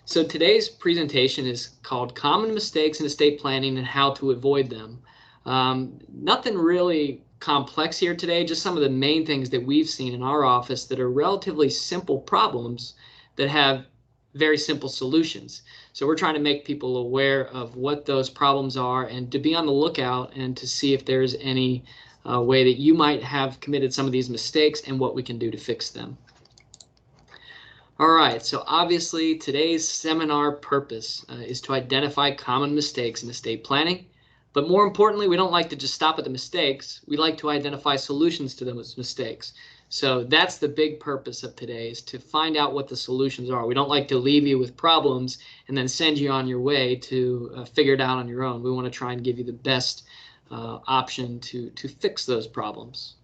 So today's presentation is called Common Mistakes in Estate Planning and How to Avoid Them. Nothing really complex here today, just some of the main things that we've seen in our office that are relatively simple problems that have very simple solutions. So we're trying to make people aware of what those problems are and to be on the lookout and to see if there's any way that you might have committed some of these mistakes and what we can do to fix them. All right, so obviously today's seminar purpose is to identify common mistakes in estate planning. But more importantly, we don't like to just stop at the mistakes. We like to identify solutions to those mistakes. So that's the big purpose of today, is to find out what the solutions are. We don't like to leave you with problems and then send you on your way to figure it out on your own. We want to try and give you the best option to fix those problems.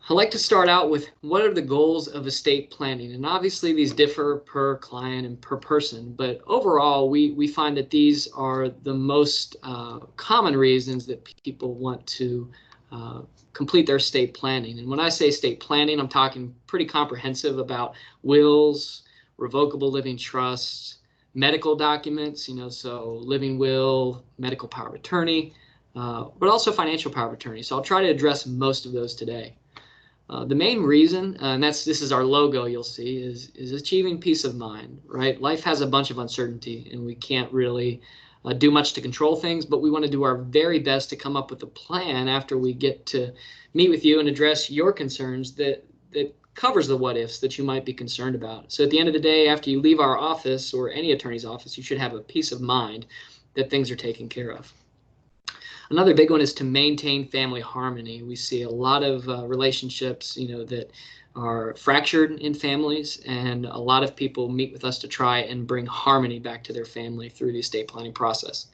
I like to start out with what are the goals of estate planning, and obviously these differ per client and per person, but overall we find that these are the most common reasons that people want to complete their estate planning. And when I say estate planning, I'm talking pretty comprehensive about wills, revocable living trusts, medical documents, so living will, medical power of attorney, but also financial power of attorney. So I'll try to address most of those today. The main reason, and this is our logo, you'll see, is achieving peace of mind, right? Life has a bunch of uncertainty and we can't really do much to control things, but we want to do our very best to come up with a plan after we get to meet with you and address your concerns that covers the what ifs that you might be concerned about. So at the end of the day, after you leave our office or any attorney's office, you should have a peace of mind that things are taken care of. Another big one is to maintain family harmony. We see a lot of relationships, that are fractured in families, and a lot of people meet with us to try and bring harmony back to their family through the estate planning process.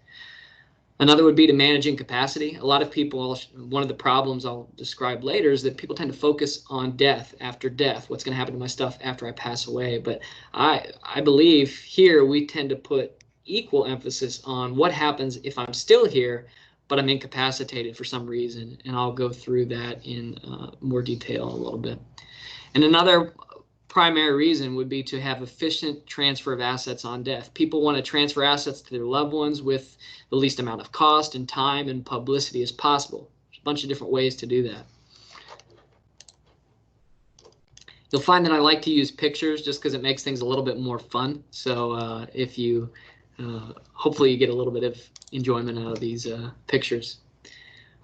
Another would be to manage incapacity. A lot of people, one of the problems I'll describe later is that people tend to focus on death after death. What's going to happen to my stuff after I pass away? But I believe here we tend to put equal emphasis on what happens if I'm still here, but I'm incapacitated for some reason, and I'll go through that in more detail in a little bit. And another primary reason would be to have efficient transfer of assets on death. People want to transfer assets to their loved ones with the least amount of cost and time and publicity as possible. There's a bunch of different ways to do that. You'll find that I like to use pictures just because it makes things a little bit more fun. So if you hopefully you get a little bit of enjoyment out of these pictures.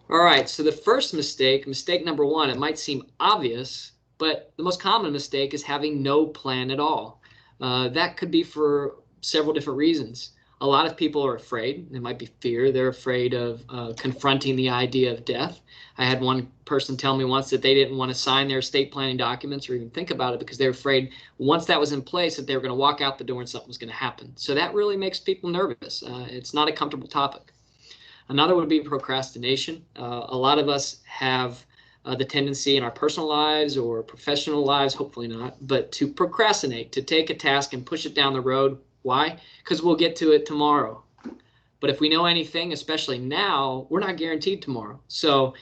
All right, so the first mistake number one, it might seem obvious, but the most common mistake is having no plan at all. That could be for several different reasons. A lot of people are afraid. It might be fear. They're afraid of confronting the idea of death. I had one person tell me once that they didn't want to sign their estate planning documents or even think about it because they were afraid once that was in place that they were going to walk out the door and something was going to happen. So that really makes people nervous. It's not a comfortable topic. Another would be procrastination. A lot of us have the tendency in our personal lives or professional lives, hopefully not, but to procrastinate, to take a task and push it down the road. Why? Because we'll get to it tomorrow. But if we know anything, especially now, we're not guaranteed tomorrow. So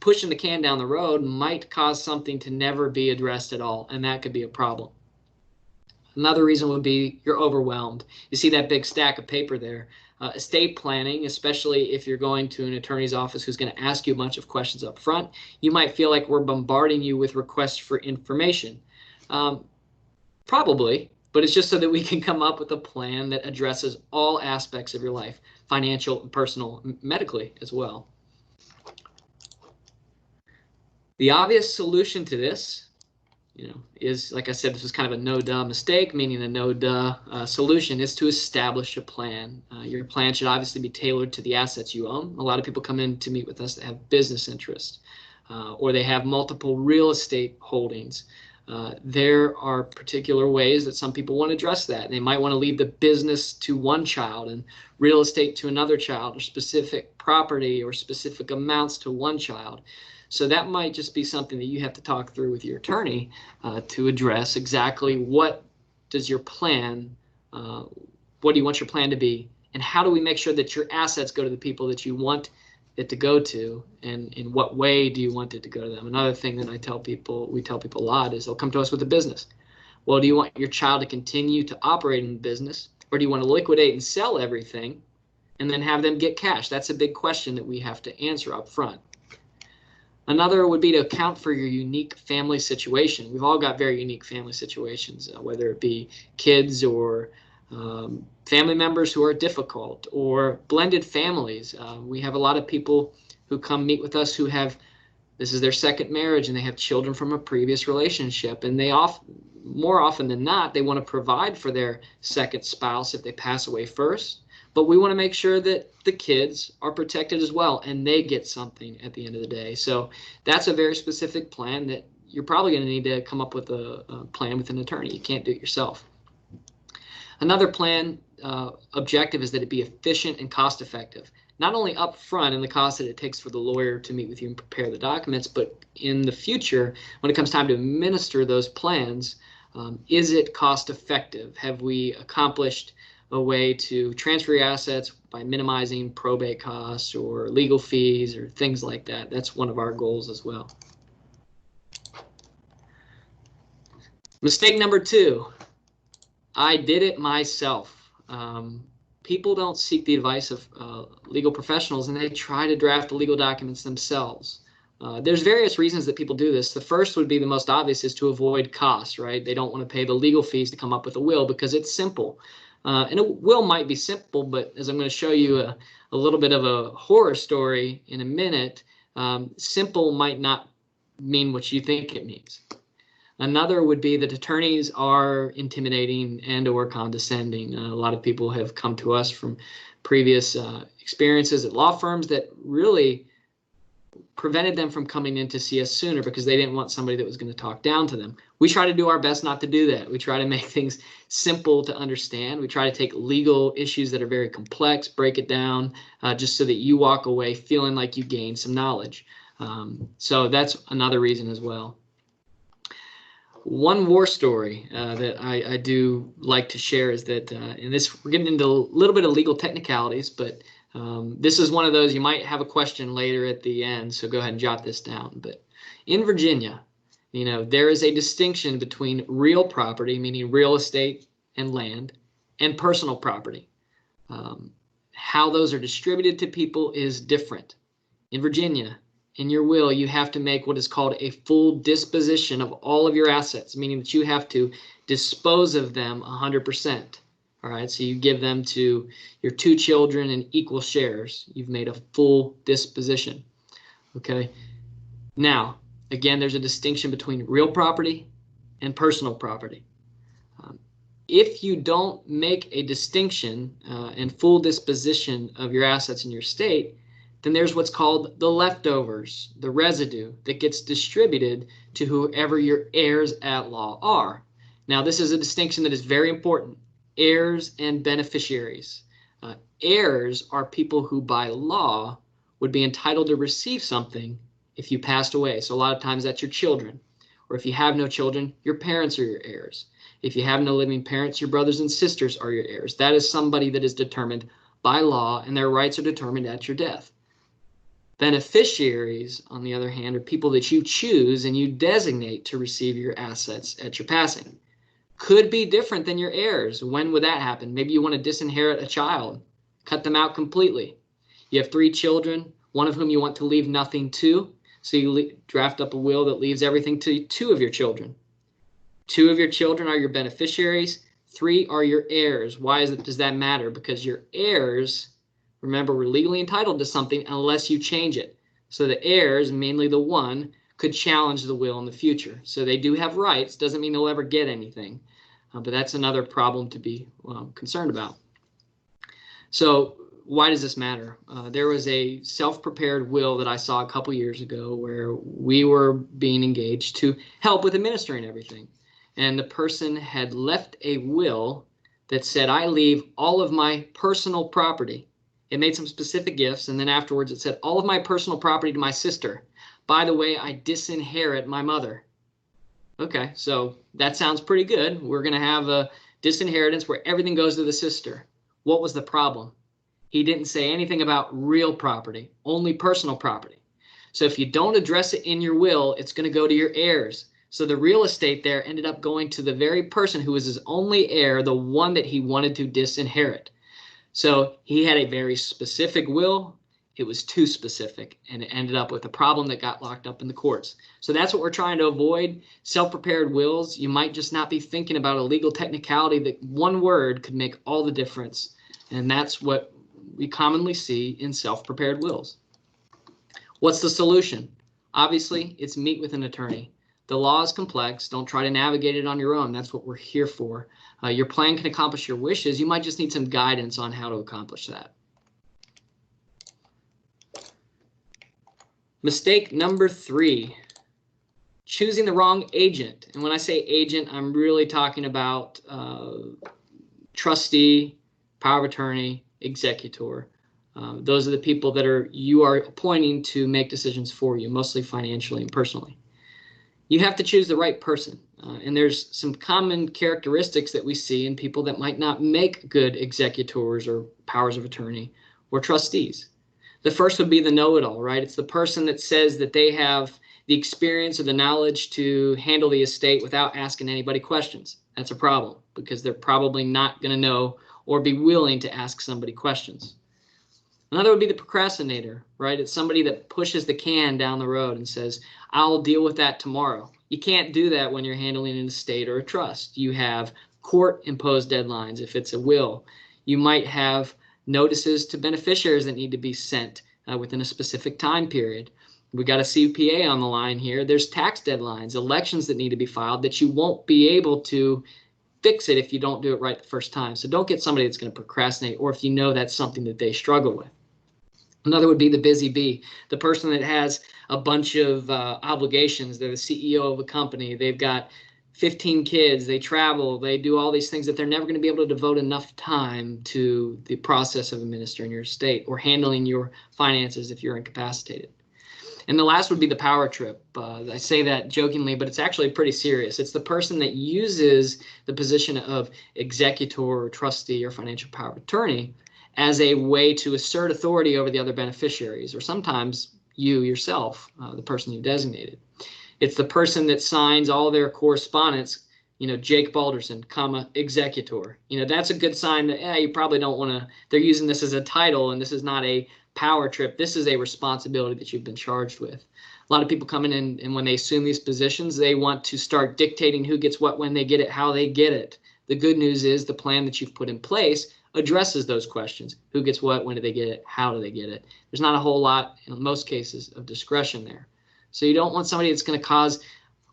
pushing the can down the road might cause something to never be addressed at all, and that could be a problem. Another reason would be you're overwhelmed. You see that big stack of paper there. Estate planning, especially if you're going to an attorney's office who's going to ask you a bunch of questions up front, you might feel like we're bombarding you with requests for information. Probably. But it's just so that we can come up with a plan that addresses all aspects of your life, financial, personal, medically as well. The obvious solution to this, is, like I said, this is kind of a no-duh mistake, meaning a no-duh solution is to establish a plan. Your plan should obviously be tailored to the assets you own. A lot of people come in to meet with us that have business interests, or they have multiple real estate holdings. There are particular ways that some people want to address that. They might want to leave the business to one child and real estate to another child, or specific property or specific amounts to one child. So that might just be something that you have to talk through with your attorney to address exactly what does your plan, what do you want your plan to be, and how do we make sure that your assets go to the people that you want it to go to, and in what way do you want it to go to them. Another thing that we tell people a lot is they'll come to us with a business. Well, do you want your child to continue to operate in the business, or do you want to liquidate and sell everything and then have them get cash? That's a big question that we have to answer up front. Another would be to account for your unique family situation. We've all got very unique family situations, whether it be kids or family members who are difficult, or blended families. We have a lot of people who come meet with us who have, this is their second marriage, and they have children from a previous relationship, and they more often than not, they want to provide for their second spouse if they pass away first. But we want to make sure that the kids are protected as well, and they get something at the end of the day. So that's a very specific plan that you're probably going to need to come up with a plan with an attorney. You can't do it yourself. Another plan objective is that it be efficient and cost effective, not only up front in the cost that it takes for the lawyer to meet with you and prepare the documents, but in the future, when it comes time to administer those plans, is it cost effective? Have we accomplished a way to transfer your assets by minimizing probate costs or legal fees or things like that? That's one of our goals as well. Mistake number 2, I did it myself. People don't seek the advice of legal professionals, and they try to draft the legal documents themselves. There's various reasons that people do this. The first would be the most obvious, is to avoid costs, right? They don't want to pay the legal fees to come up with a will because it's simple. And a will might be simple, but as I'm going to show you a little bit of a horror story in a minute, simple might not mean what you think it means. Another would be that attorneys are intimidating and or condescending. A lot of people have come to us from previous experiences at law firms that really prevented them from coming in to see us sooner because they didn't want somebody that was going to talk down to them. We try to do our best not to do that. We try to make things simple to understand. We try to take legal issues that are very complex, break it down, just so that you walk away feeling like you gained some knowledge. So that's another reason as well. One war story that I do like to share is that, and this, we're getting into a little bit of legal technicalities, but this is one of those you might have a question later at the end, so go ahead and jot this down. But in Virginia, you know, there is a distinction between real property, meaning real estate and land, and personal property. How those are distributed to people is different. In Virginia, in your will, you have to make what is called a full disposition of all of your assets, meaning that you have to dispose of them 100%. All right, so you give them to your 2 children in equal shares. You've made a full disposition. Okay, now, again, there's a distinction between real property and personal property. If you don't make a distinction and full disposition of your assets in your state, then there's what's called the leftovers, the residue that gets distributed to whoever your heirs at law are. Now, this is a distinction that is very important. Heirs and beneficiaries. Heirs are people who by law would be entitled to receive something if you passed away. So a lot of times that's your children. Or if you have no children, your parents are your heirs. If you have no living parents, your brothers and sisters are your heirs. That is somebody that is determined by law, and their rights are determined at your death. Beneficiaries, on the other hand, are people that you choose and you designate to receive your assets at your passing. Could be different than your heirs. When would that happen? Maybe you want to disinherit a child, cut them out completely. You have 3 children, one of whom you want to leave nothing to, so you draft up a will that leaves everything to 2 of your children. 2 of your children are your beneficiaries, 3 are your heirs. Why does that matter? Because your heirs, remember, we're legally entitled to something unless you change it. So the heirs, mainly the one, could challenge the will in the future. So they do have rights. Doesn't mean they'll ever get anything. But that's another problem to be concerned about. So why does this matter? There was a self-prepared will that I saw a couple years ago where we were being engaged to help with administering everything. And the person had left a will that said, I leave all of my personal property. It made some specific gifts, and then afterwards it said, all of my personal property to my sister. By the way, I disinherit my mother. Okay, so that sounds pretty good. We're going to have a disinheritance where everything goes to the sister. What was the problem? He didn't say anything about real property, only personal property. So if you don't address it in your will, it's going to go to your heirs. So the real estate there ended up going to the very person who was his only heir, the one that he wanted to disinherit. So he had a very specific will. It was too specific, and it ended up with a problem that got locked up in the courts. So that's what we're trying to avoid. Self-prepared wills, you might just not be thinking about a legal technicality that one word could make all the difference. And that's what we commonly see in self-prepared wills. What's the solution? Obviously, it's meet with an attorney. The law is complex. Don't try to navigate it on your own. That's what we're here for. Your plan can accomplish your wishes. You might just need some guidance on how to accomplish that. Mistake number 3, choosing the wrong agent. And when I say agent, I'm really talking about trustee, power of attorney, executor. Those are the people that you are appointing to make decisions for you, mostly financially and personally. You have to choose the right person. And there's some common characteristics that we see in people that might not make good executors or powers of attorney or trustees. The first would be the know-it-all, right? It's the person that says that they have the experience or the knowledge to handle the estate without asking anybody questions. That's a problem because they're probably not going to know or be willing to ask somebody questions. Another would be the procrastinator, right? It's somebody that pushes the can down the road and says, I'll deal with that tomorrow. You can't do that when you're handling an estate or a trust. You have court-imposed deadlines if it's a will. You might have notices to beneficiaries that need to be sent within a specific time period. We got a CPA on the line here. There's tax deadlines, elections that need to be filed that you won't be able to fix it if you don't do it right the first time. So don't get somebody that's going to procrastinate, or if you know that's something that they struggle with. Another would be the busy bee, the person that has a bunch of obligations. They're the CEO of a company. They've got 15 kids. They travel. They do all these things that they're never going to be able to devote enough time to the process of administering your estate or handling your finances if you're incapacitated. And the last would be the power trip. I say that jokingly, but it's actually pretty serious. It's the person that uses the position of executor or trustee or financial power of attorney as a way to assert authority over the other beneficiaries, or sometimes you yourself, the person you designated. It's the person that signs all their correspondence, Jake Balderson, executor. That's a good sign that you probably don't want to, they're using this as a title, and this is not a power trip. This is a responsibility that you've been charged with. A lot of people come in and when they assume these positions, they want to start dictating who gets what, when they get it, how they get it. The good news is the plan that you've put in place addresses those questions. Who gets what, when do they get it, how do they get it? There's not a whole lot, in most cases, of discretion there. So you don't want somebody that's going to cause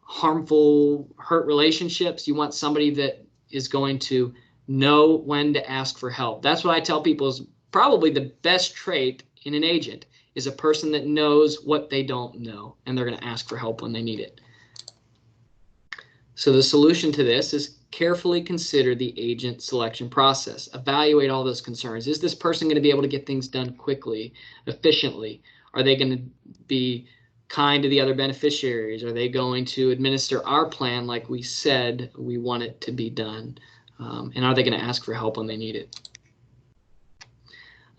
harmful, hurt relationships. You want somebody that is going to know when to ask for help. That's what I tell people is probably the best trait in an agent, is a person that knows what they don't know, and they're going to ask for help when they need it. So the solution to this is carefully consider the agent selection process. Evaluate all those concerns. Is this person going to be able to get things done quickly, efficiently? Are they going to be kind to the other beneficiaries? Are they going to administer our plan like we said we want it to be done? And are they going to ask for help when they need it?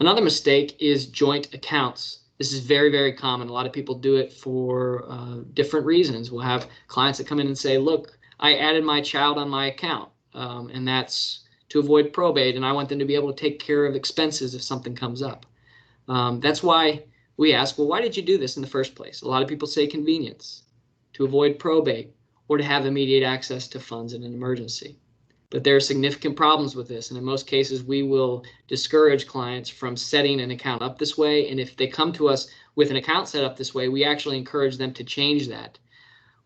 Another mistake is joint accounts. This is very, very common. A lot of people do it for different reasons. We'll have clients that come in and say, look, I added my child on my account, and that's to avoid probate, and I want them to be able to take care of expenses if something comes up. That's why we ask, well, why did you do this in the first place? A lot of people say convenience, to avoid probate, or to have immediate access to funds in an emergency. But there are significant problems with this, and in most cases we will discourage clients from setting an account up this way, and if they come to us with an account set up this way, we actually encourage them to change that.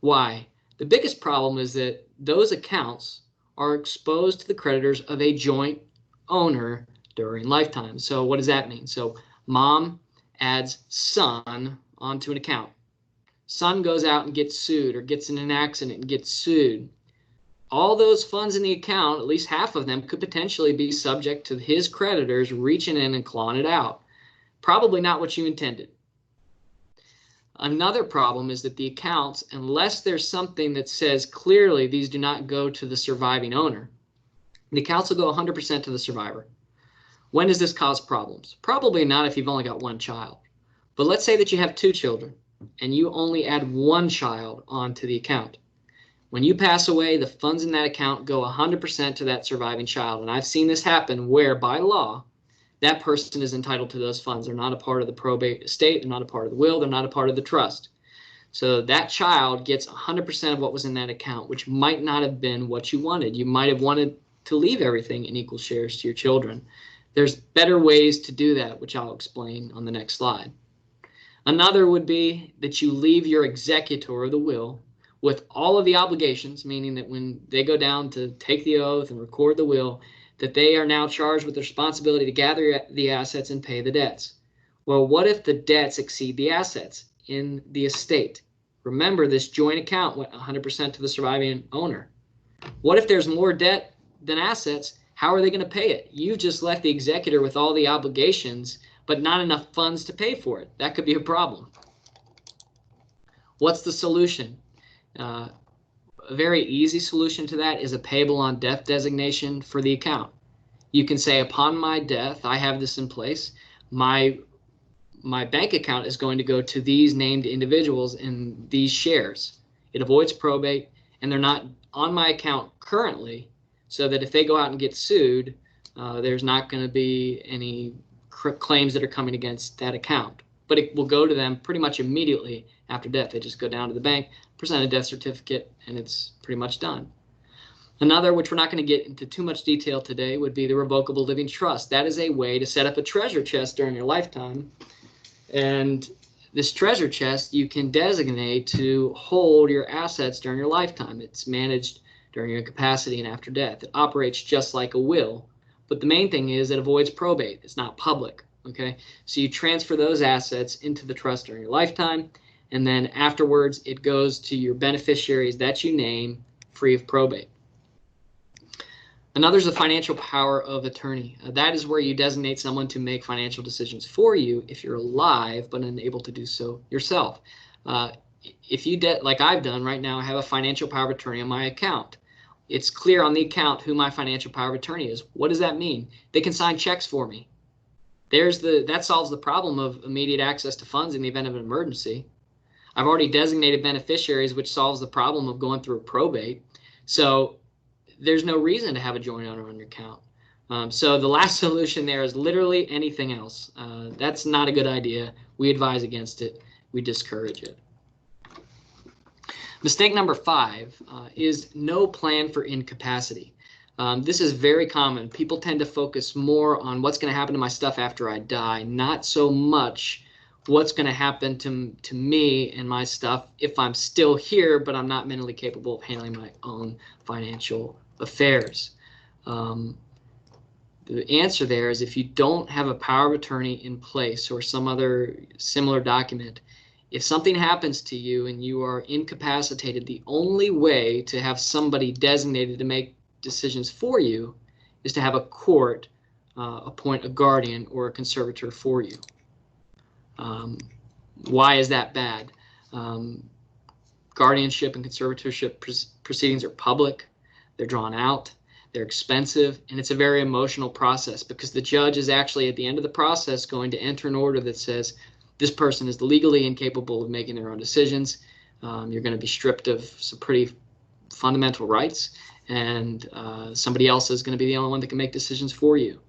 Why? The biggest problem is that those accounts are exposed to the creditors of a joint owner during lifetime. So what does that mean? So mom adds son onto an account. Son goes out and gets sued, or gets in an accident and gets sued. All those funds in the account, at least half of them, could potentially be subject to his creditors reaching in and clawing it out. Probably not what you intended. Another problem is that the accounts, unless there's something that says clearly these do not go to the surviving owner, the accounts will go 100% to the survivor. When does this cause problems? Probably not if you've only got one child. But let's say that you have 2 children and you only add one child onto the account. When you pass away, the funds in that account go 100% to that surviving child. And I've seen this happen where, by law, that person is entitled to those funds. They're not a part of the probate estate. They're not a part of the will. They're not a part of the trust. So that child gets 100% of what was in that account, which might not have been what you wanted. You might have wanted to leave everything in equal shares to your children. There's better ways to do that, which I'll explain on the next slide. Another would be that you leave your executor of the will with all of the obligations, meaning that when they go down to take the oath and record the will, that they are now charged with the responsibility to gather the assets and pay the debts. Well, what if the debts exceed the assets in the estate? Remember, this joint account went 100% to the surviving owner. What if there's more debt than assets? How are they going to pay it? You've just left the executor with all the obligations, but not enough funds to pay for it. That could be a problem. What's the solution? A very easy solution to that is a payable on death designation for the account. You can say, upon my death, I have this in place. My bank account is going to go to these named individuals in these shares. It avoids probate, and they're not on my account currently, so that if they go out and get sued, there's not going to be any claims that are coming against that account. But it will go to them pretty much immediately after death. They just go down to the bank, present a death certificate, and it's pretty much done. Another, which we're not going to get into too much detail today, would be the revocable living trust. That is a way to set up a treasure chest during your lifetime. And this treasure chest you can designate to hold your assets during your lifetime. It's managed during your incapacity and after death. It operates just like a will. But the main thing is it avoids probate. It's not public. Okay, so you transfer those assets into the trust during your lifetime, and then afterwards it goes to your beneficiaries that you name, free of probate. Another is the financial power of attorney. That is where you designate someone to make financial decisions for you if you're alive but unable to do so yourself. If you like I've done right now, I have a financial power of attorney on my account. It's clear on the account who my financial power of attorney is. What does that mean? They can sign checks for me. That solves the problem of immediate access to funds in the event of an emergency. I've already designated beneficiaries, which solves the problem of going through a probate. So there's no reason to have a joint owner on your account. So the last solution there is literally anything else. That's not a good idea. We advise against it. We discourage it. Mistake number 5 is no plan for incapacity. This is very common. People tend to focus more on what's going to happen to my stuff after I die, not so much what's going to happen to me and my stuff if I'm still here, but I'm not mentally capable of handling my own financial affairs. The answer there is if you don't have a power of attorney in place or some other similar document, if something happens to you and you are incapacitated, the only way to have somebody designated to make decisions for you is to have a court appoint a guardian or a conservator for you. Why is that bad? Guardianship and conservatorship proceedings are public, they're drawn out, they're expensive, and it's a very emotional process because the judge is actually at the end of the process going to enter an order that says this person is legally incapable of making their own decisions. You're going to be stripped of some pretty fundamental rights, and somebody else is going to be the only one that can make decisions for you.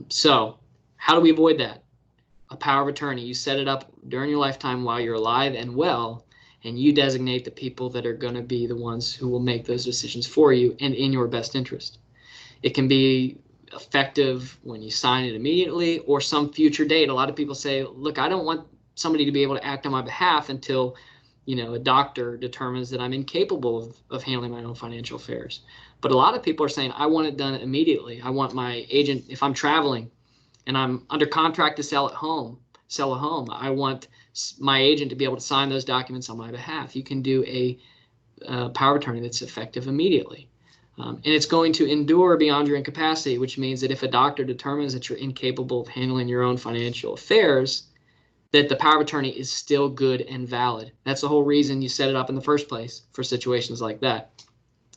So how do we avoid that? A power of attorney. You set it up during your lifetime while you're alive and well, and you designate the people that are going to be the ones who will make those decisions for you and in your best interest. It can be effective when you sign it immediately or some future date. A lot of people say, look, I don't want somebody to be able to act on my behalf until, a doctor determines that I'm incapable of handling my own financial affairs. But a lot of people are saying, I want it done immediately. I want my agent, if I'm traveling and I'm under contract to sell a home, I want my agent to be able to sign those documents on my behalf. You can do a power of attorney that's effective immediately. And it's going to endure beyond your incapacity, which means that if a doctor determines that you're incapable of handling your own financial affairs, that the power of attorney is still good and valid. That's the whole reason you set it up in the first place for situations like that.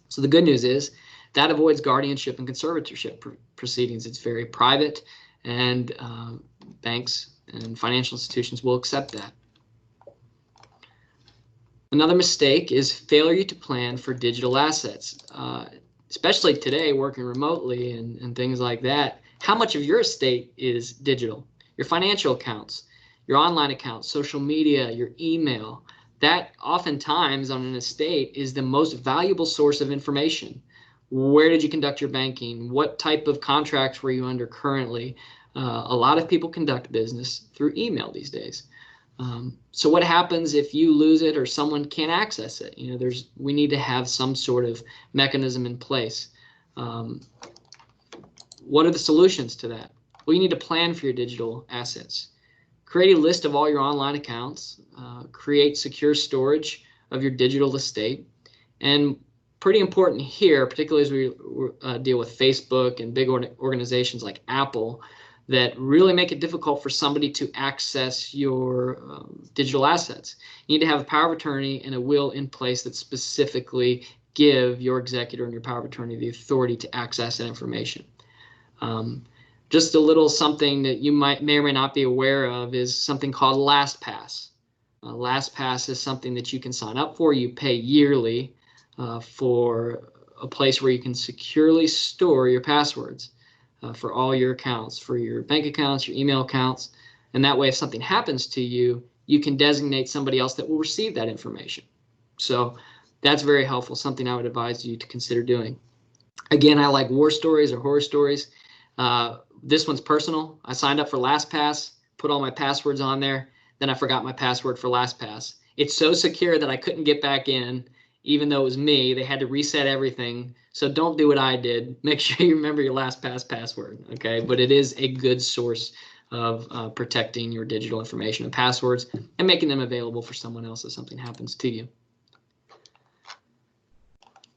So the good news is that avoids guardianship and conservatorship proceedings. It's very private, and banks and financial institutions will accept that. Another mistake is failure to plan for digital assets, especially today working remotely and things like that. How much of your estate is digital? Your financial accounts, your online accounts, social media, your email. That oftentimes on an estate is the most valuable source of information. Where did you conduct your banking? What type of contracts were you under currently? A lot of people conduct business through email these days. So what happens if you lose it or someone can't access it? You know, we need to have some sort of mechanism in place. What are the solutions to that? Well, you need to plan for your digital assets. Create a list of all your online accounts. Create secure storage of your digital estate. And pretty important here, particularly as we deal with Facebook and big organizations like Apple, that really make it difficult for somebody to access your digital assets. You need to have a power of attorney and a will in place that specifically give your executor and your power of attorney the authority to access that information. Just a little something that you may or may not be aware of is something called LastPass. LastPass is something that you can sign up for. You pay yearly for a place where you can securely store your passwords for all your accounts, for your bank accounts, your email accounts. And that way, if something happens to you, you can designate somebody else that will receive that information. So that's very helpful, something I would advise you to consider doing. Again, I like war stories or horror stories. This one's personal. I signed up for LastPass, put all my passwords on there, then I forgot my password for LastPass. It's so secure that I couldn't get back in, even though it was me. They had to reset everything. So don't do what I did. Make sure you remember your LastPass password, okay? But it is a good source of protecting your digital information and passwords and making them available for someone else if something happens to you.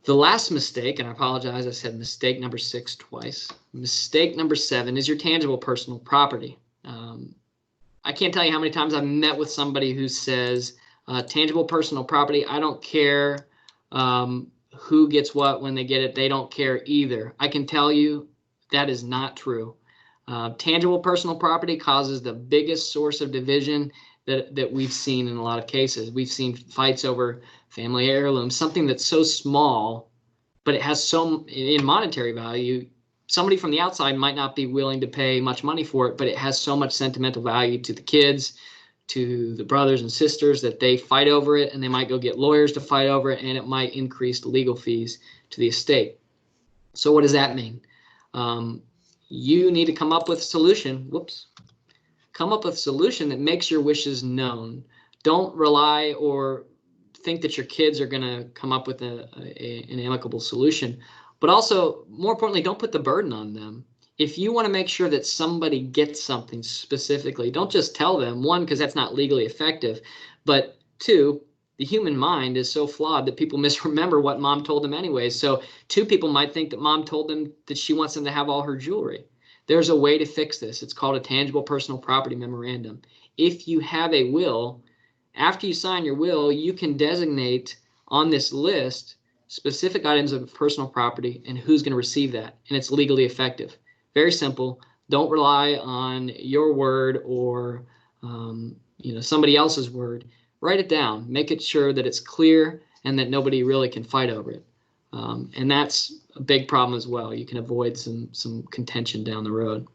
The last mistake, and I apologize, I said mistake number 6 twice. Mistake number 7 is your tangible personal property. I can't tell you how many times I've met with somebody who says, tangible personal property, I don't care who gets what when they get it, they don't care either. I can tell you that is not true. Tangible personal property causes the biggest source of division that we've seen in a lot of cases. We've seen fights over family heirlooms, something that's so small, but it has so in monetary value. Somebody from the outside might not be willing to pay much money for it, but it has so much sentimental value to the kids, to the brothers and sisters, that they fight over it, and they might go get lawyers to fight over it, and it might increase the legal fees to the estate. So what does that mean? You need to come up with a solution. Come up with a solution that makes your wishes known. Don't rely or think that your kids are going to come up with an amicable solution. But also, more importantly, don't put the burden on them. If you want to make sure that somebody gets something specifically, don't just tell them. 1, because that's not legally effective. But 2, the human mind is so flawed that people misremember what mom told them anyways. So 2 people might think that mom told them that she wants them to have all her jewelry. There's a way to fix this. It's called a tangible personal property memorandum. If you have a will, after you sign your will, you can designate on this list specific items of personal property and who's going to receive that, and it's legally effective. Very simple. Don't rely on your word or somebody else's word. Write it down. Make it sure that it's clear and that nobody really can fight over it. And that's a big problem as well. You can avoid some contention down the road.